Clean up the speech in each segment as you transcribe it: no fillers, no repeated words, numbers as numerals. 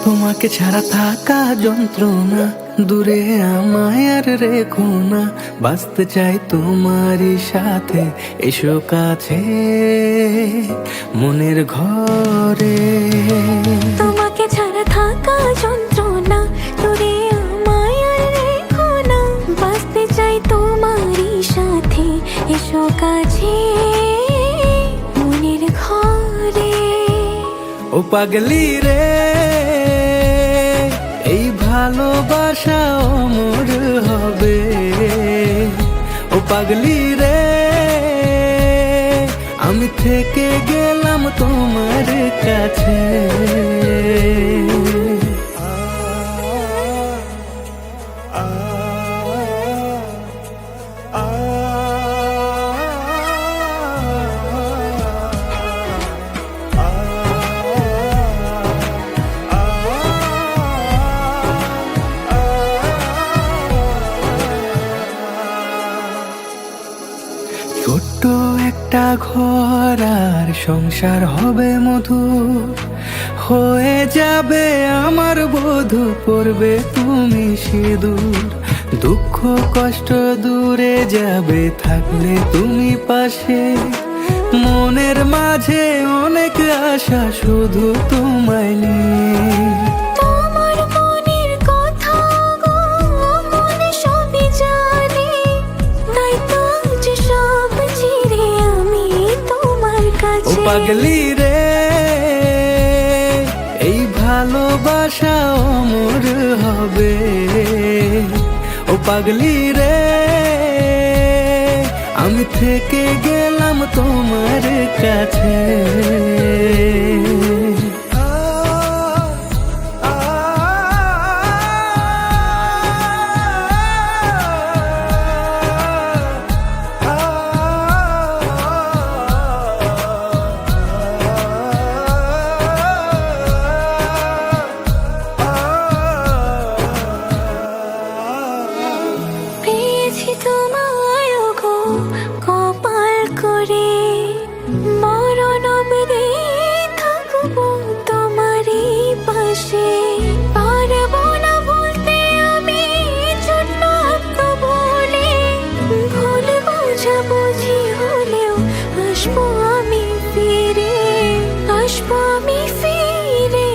তোমাকে ছাড়া থাকা যন্ত্রণা, দূরে আমায় আর রেখো না। বাঁচতে চাই তোমারই সাথে, এসো কাছে মনের ঘরে। তোমাকে ছাড়া থাকা যন্ত্রণা, দূরে আমায় আর রেখো না। বাঁচতে চাই তোমারই সাথে, এসো কাছে মনের ঘরে। ও পাগলি রে, এই ভালোবাসা অমর হবে। ও পাগলি রে, আমি থেকে গেলাম তোমার কাছে। ছোট্ট একটা ঘর আর সংসার হবে মধুর, হয়ে যাবে আমার বধূ, পড়বে তুমি সিঁদুর। দুঃখ কষ্ট দূরে যাবে থাকলে তুমি পাশে, মনের মাঝে অনেক আশা শুধু তোমায় নিয়ে। তোমার মনের কথা গো মনে সবই জানে, তাই তো যে সব ছেড়ে আমি তোমার ও কাছে। পাগলি রে, এই ভালোবাসা অমর হবে। ও পাগলি রে, আমি থেকে গেলাম তোমার কাছে। পেয়েছি তোমায় গো কপাল করে, মরণ অবধি থাকবো তোমারই পাশে। পারবো না বলতে আমি ছোট্ট একটা বলে, ভুল বোঝাবুঝি হলেও আসবো আমি ফিরে, আসবো আমি ফিরে।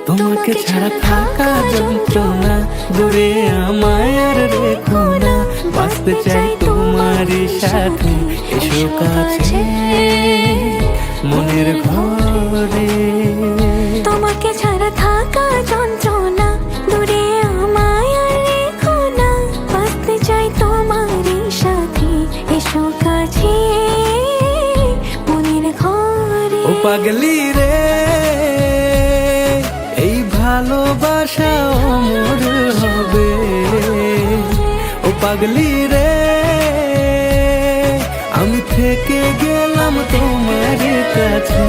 তোমাকে ছাড়া থাকা যন্ত্রণা, দূরে আমায় আর রেখো না। বাঁচতে চাই তোমারই সাথে, এসো কাছে মনের ঘরে। তোমাকে ছাড়া থাকা যন্ত্রণা, দূরে আমায় আর রেখো না। বাঁচতে চাই তোমারই সাথে, এসো কাছে মনের ঘরে। ও পাগলি রে, এই ভালোবাসা অমর হবে। ও পাগলি রে, আমি থেকে গেলাম তোমার কাছে।